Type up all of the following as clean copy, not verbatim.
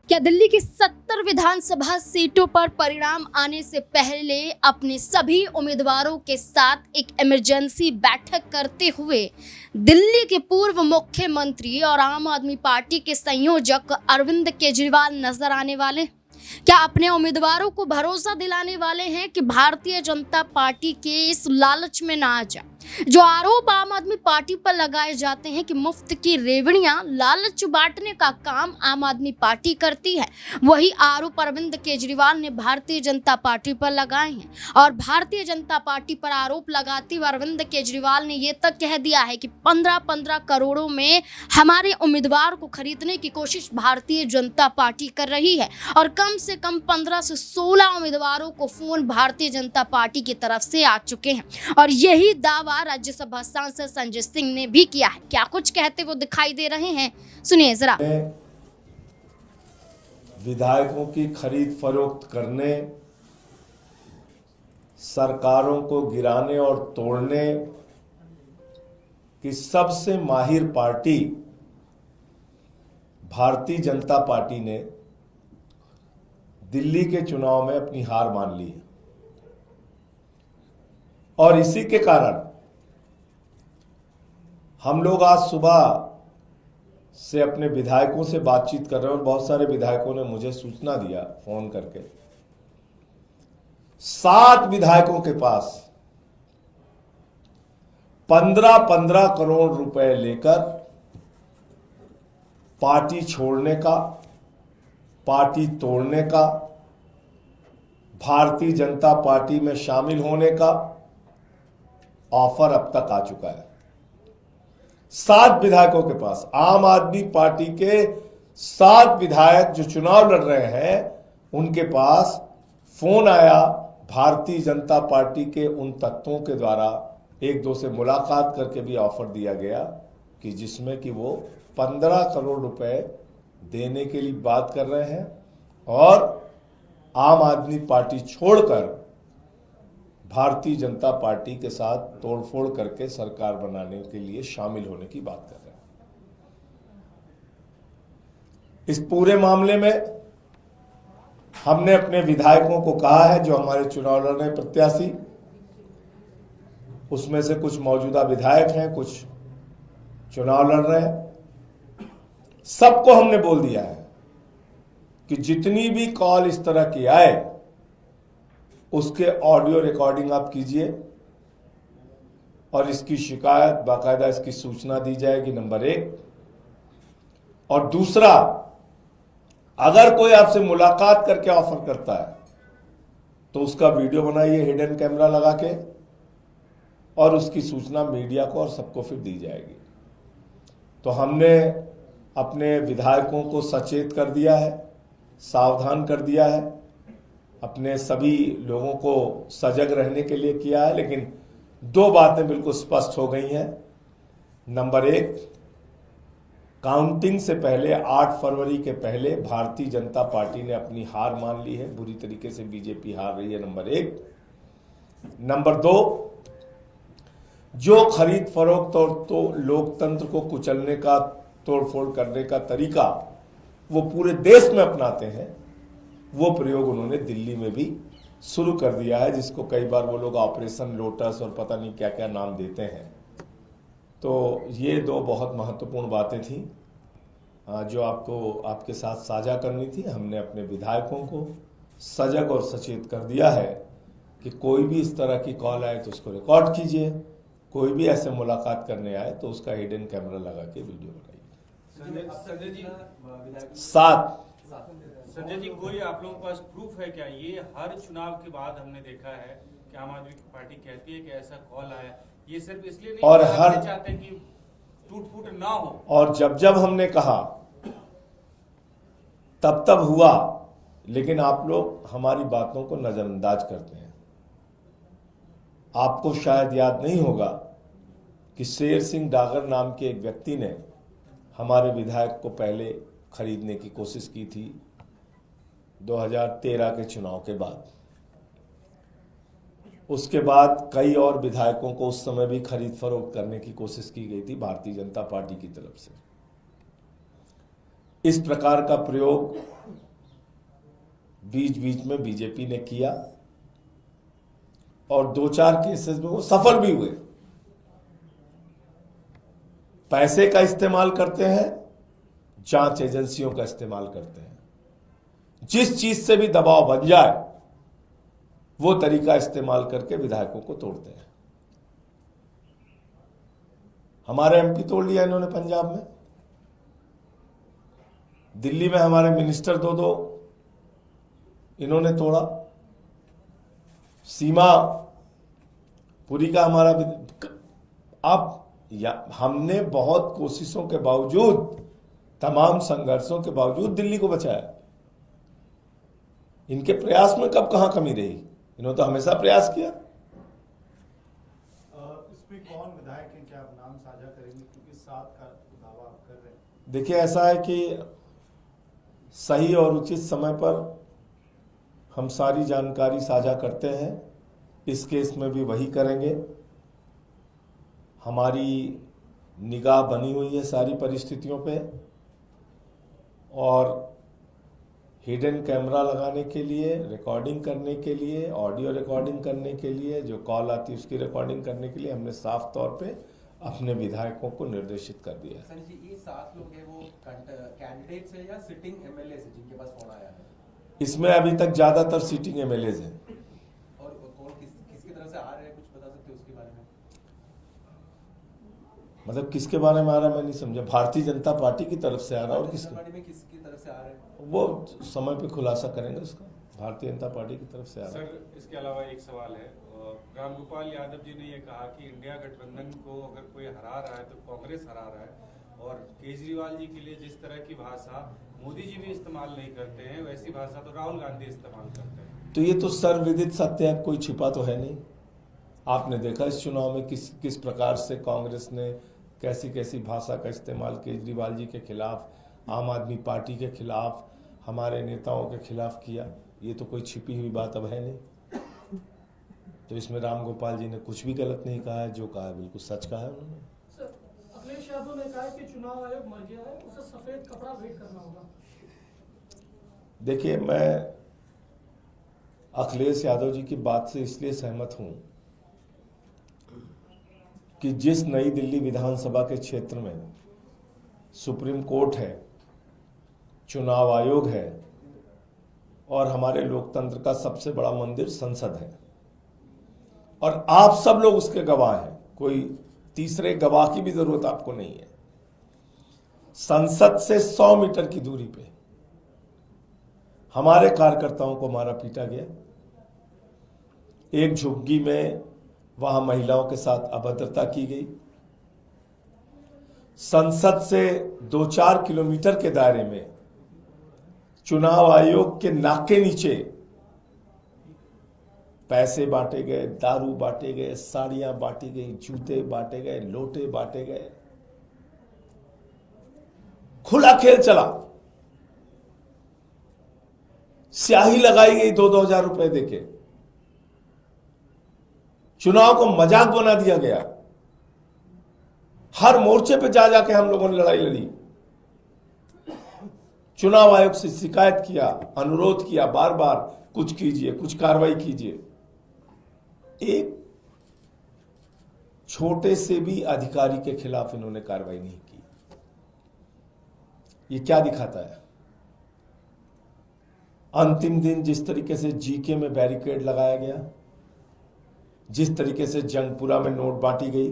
क्या दिल्ली की 70 विधानसभा सीटों पर परिणाम आने से पहले अपने सभी उम्मीदवारों के साथ एक इमरजेंसी बैठक करते हुए दिल्ली के पूर्व मुख्यमंत्री और आम आदमी पार्टी के संयोजक अरविंद केजरीवाल नजर आने वाले हैं? क्या अपने उम्मीदवारों को भरोसा दिलाने वाले हैं कि भारतीय जनता पार्टी के इस लालच में ना आ जाए? जो आरोप आम आदमी पार्टी पर लगाए जाते हैं कि मुफ्त की रेवड़ियां लालच बांटने का काम आम आदमी पार्टी करती है, वही आरोप अरविंद केजरीवाल ने भारतीय जनता पार्टी पर लगाए हैं। और भारतीय जनता पार्टी पर आरोप लगाते हुए अरविंद केजरीवाल ने यह तक कह दिया है कि 15-15 करोड़ों में हमारे उम्मीदवार को खरीदने की कोशिश भारतीय जनता पार्टी कर रही है और कम से कम 15 से 16 उम्मीदवारों को फोन भारतीय जनता पार्टी की तरफ से आ चुके हैं। और यही दावा राज्यसभा सांसद संजय सिंह ने भी किया है। क्या कुछ कहते वो दिखाई दे रहे हैं, सुनिए जरा। विधायकों की खरीद फरोख्त करने, सरकारों को गिराने और तोड़ने की सबसे माहिर पार्टी भारतीय जनता पार्टी ने दिल्ली के चुनाव में अपनी हार मान ली है। और इसी के कारण हम लोग आज सुबह से अपने विधायकों से बातचीत कर रहे हैं और बहुत सारे विधायकों ने मुझे सूचना दिया फोन करके। 7 विधायकों के पास 15-15 करोड़ रुपए लेकर पार्टी छोड़ने का, पार्टी तोड़ने का, भारतीय जनता पार्टी में शामिल होने का ऑफर अब तक आ चुका है। 7 विधायकों के पास, आम आदमी पार्टी के 7 विधायक जो चुनाव लड़ रहे हैं, उनके पास फोन आया भारतीय जनता पार्टी के उन तत्वों के द्वारा, एक दो से मुलाकात करके भी ऑफर दिया गया कि जिसमें कि वो 15 करोड़ रुपए देने के लिए बात कर रहे हैं और आम आदमी पार्टी छोड़कर भारतीय जनता पार्टी के साथ तोड़फोड़ करके सरकार बनाने के लिए शामिल होने की बात कर रहे हैं। इस पूरे मामले में हमने अपने विधायकों को कहा है, जो हमारे चुनाव लड़ रहे प्रत्याशी, उसमें से कुछ मौजूदा विधायक हैं, कुछ चुनाव लड़ रहे हैं, सबको हमने बोल दिया है कि जितनी भी कॉल इस तरह की आए उसके ऑडियो रिकॉर्डिंग आप कीजिए और इसकी शिकायत, बाकायदा इसकी सूचना दी जाएगी, नंबर 1। और दूसरा, अगर कोई आपसे मुलाकात करके ऑफर करता है तो उसका वीडियो बनाइए हिडन कैमरा लगा के और उसकी सूचना मीडिया को और सबको फिर दी जाएगी। तो हमने अपने विधायकों को सचेत कर दिया है, सावधान कर दिया है, अपने सभी लोगों को सजग रहने के लिए किया है। लेकिन 2 बातें बिल्कुल स्पष्ट हो गई हैं। नंबर 1, काउंटिंग से पहले 8 फरवरी के पहले भारतीय जनता पार्टी ने अपनी हार मान ली है, बुरी तरीके से बीजेपी हार रही है, नंबर 1। नंबर 2, जो खरीद फरोख्त और तो लोकतंत्र को कुचलने का, तोड़फोड़ करने का तरीका वो पूरे देश में अपनाते हैं, वो प्रयोग उन्होंने दिल्ली में भी शुरू कर दिया है, जिसको कई बार वो लोग ऑपरेशन लोटस और पता नहीं क्या क्या नाम देते हैं। तो ये 2 बहुत महत्वपूर्ण बातें थी जो आपको आपके साथ साझा करनी थी। हमने अपने विधायकों को सजग और सचेत कर दिया है कि कोई भी इस तरह की कॉल आए तो उसको रिकॉर्ड कीजिए, कोई भी ऐसे मुलाकात करने आए तो उसका हिडन कैमरा लगा के वीडियो बनाइए। संजय जी, 7 संजय जी, कोई आप लोगों के पास प्रूफ है क्या? ये हर चुनाव के बाद हमने देखा है कि आम आदमी पार्टी कहती है कि ऐसा कॉल आया, ये सिर्फ इसलिए नहीं और हर चाहते कि टूट फूट ना हो। और जब हमने कहा तब हुआ, लेकिन आप लोग हमारी बातों को नजरअंदाज करते हैं। आपको शायद याद नहीं होगा कि शेर सिंह डागर नाम के एक व्यक्ति ने हमारे विधायक को पहले खरीदने की कोशिश की थी 2013 के चुनाव के बाद। उसके बाद कई और विधायकों को उस समय भी खरीद फरोख्त करने की कोशिश की गई थी भारतीय जनता पार्टी की तरफ से। इस प्रकार का प्रयोग बीच बीच में बीजेपी ने किया और 2-4 केसेस में वो सफल भी हुए। पैसे का इस्तेमाल करते हैं, जांच एजेंसियों का इस्तेमाल करते हैं। जिस चीज से भी दबाव बन जाए वो तरीका इस्तेमाल करके विधायकों को तोड़ते हैं। हमारे एमपी तोड़ लिया इन्होंने पंजाब में, दिल्ली में हमारे मिनिस्टर दो इन्होंने तोड़ा, सीमा पुरी का हमारा। अब हमने बहुत कोशिशों के बावजूद, तमाम संघर्षों के बावजूद दिल्ली को बचाया। इनके प्रयास में कब कहां कमी रही? इन्होंने तो हमेशा प्रयास किया। इसमें कौन विधायक हैं, क्या आप नाम साझा करेंगे, क्योंकि 7 का दावा आप कर रहे हैं? देखिए, ऐसा है कि सही और उचित समय पर हम सारी जानकारी साझा करते हैं। इस केस में भी वही करेंगे। हमारी निगाह बनी हुई है सारी परिस्थितियों पे, और हिडन कैमरा लगाने के लिए, रिकॉर्डिंग करने के लिए, ऑडियो रिकॉर्डिंग करने के लिए, जो कॉल आती है उसकी रिकॉर्डिंग करने के लिए हमने साफ तौर पे अपने विधायकों को निर्देशित कर दिया। सर जी, ये 7 लोग हैं, वो कैंडिडेट्स हैं या सिटिंग एमएलए से जिनके पास फोन आया है? इसमें अभी तक ज्यादातर सीटिंग एमएलए हैं। और कौन किसकी तरफ से आ रहे हैं, कुछ बता सकते हो उसके बारे में? मतलब किसके बारे में आ रहा है, मैं नहीं समझा। भारतीय जनता पार्टी की तरफ से आ रहा है और किसकी तरफ से आ रहे हैं वो समय पे खुलासा करेंगे उसका। भारतीय जनता पार्टी की तरफ से आ रहा है। सर, इसके अलावा एक सवाल है। रामगोपाल यादव जी ने ये कहा कि इंडिया गठबंधन को अगर कोई हरा रहा है तो कांग्रेस हरा रहा है, और केजरीवाल जी के लिए जिस तरह की भाषा मोदी जी भी इस्तेमाल नहीं करते हैं, वैसी भाषा तो राहुल गांधी इस्तेमाल करते हैं। तो ये तो सर्वविदित सत्य है, कोई छिपा तो है नहीं। आपने देखा इस चुनाव में किस प्रकार से कांग्रेस ने कैसी कैसी भाषा का इस्तेमाल केजरीवाल जी के खिलाफ, आम आदमी पार्टी के खिलाफ, हमारे नेताओं के खिलाफ किया। ये तो कोई छिपी हुई बात अब है नहीं। तो इसमें रामगोपाल जी ने कुछ भी गलत नहीं कहा है, जो कहा है बिल्कुल सच कहा है उन्होंने। सर, अखिलेश यादव ने कहा कि चुनाव आयोग मर गया है, उसे सफेद कपड़ा भेंट करना होगा। देखिए, मैं अखिलेश यादव जी की बात से इसलिए सहमत हूं कि जिस नई दिल्ली विधानसभा के क्षेत्र में सुप्रीम कोर्ट है, चुनाव आयोग है और हमारे लोकतंत्र का सबसे बड़ा मंदिर संसद है, और आप सब लोग उसके गवाह हैं, कोई तीसरे गवाह की भी जरूरत आपको नहीं है। संसद से 100 मीटर की दूरी पे हमारे कार्यकर्ताओं को मारा पीटा गया। एक झुग्गी में वहां महिलाओं के साथ अभद्रता की गई। संसद से 2-4 किलोमीटर के दायरे में चुनाव आयोग के नाक के नीचे पैसे बांटे गए, दारू बांटे गए, साड़ियां बांटी गई, जूते बांटे गए, लोटे बांटे गए। खुला खेल चला। स्याही लगाई गई 2-2 हजार रुपए देके। चुनाव को मजाक बना दिया गया। हर मोर्चे पे जा जाके हम लोगों ने लड़ाई लड़ी। चुनाव आयोग से शिकायत किया, अनुरोध किया बार बार, कुछ कीजिए, कुछ कार्रवाई कीजिए। एक छोटे से भी अधिकारी के खिलाफ इन्होंने कार्रवाई नहीं की। ये क्या दिखाता है? अंतिम दिन जिस तरीके से जीके में बैरिकेड लगाया गया, जिस तरीके से जंगपुरा में नोट बांटी गई,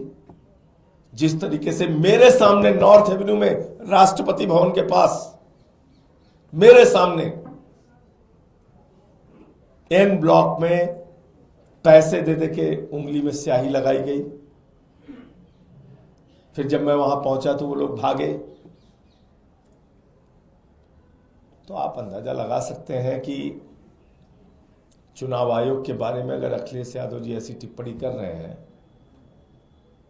जिस तरीके से मेरे सामने नॉर्थ एवेन्यू में राष्ट्रपति भवन के पास मेरे सामने एन ब्लॉक में पैसे दे दे के उंगली में स्याही लगाई गई। फिर जब मैं वहां पहुंचा तो वो लोग भागे। तो आप अंदाजा लगा सकते हैं कि चुनाव आयोग के बारे में अगर अखिलेश यादव जी ऐसी टिप्पणी कर रहे हैं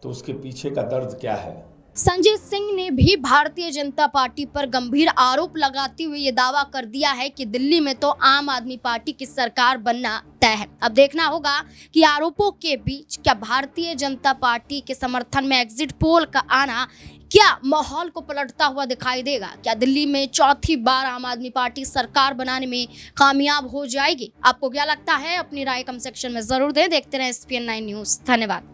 तो उसके पीछे का दर्द क्या है। संजय सिंह ने भी भारतीय जनता पार्टी पर गंभीर आरोप लगाते हुए ये दावा कर दिया है कि दिल्ली में तो आम आदमी पार्टी की सरकार बनना तय है। अब देखना होगा कि आरोपों के बीच क्या भारतीय जनता पार्टी के समर्थन में एग्जिट पोल का आना क्या माहौल को पलटता हुआ दिखाई देगा? क्या दिल्ली में चौथी बार आम आदमी पार्टी सरकार बनाने में कामयाब हो जाएगी? आपको क्या लगता है? अपनी राय कमेंट सेक्शन में जरूर दें। देखते रहें SPN9 न्यूज़। धन्यवाद।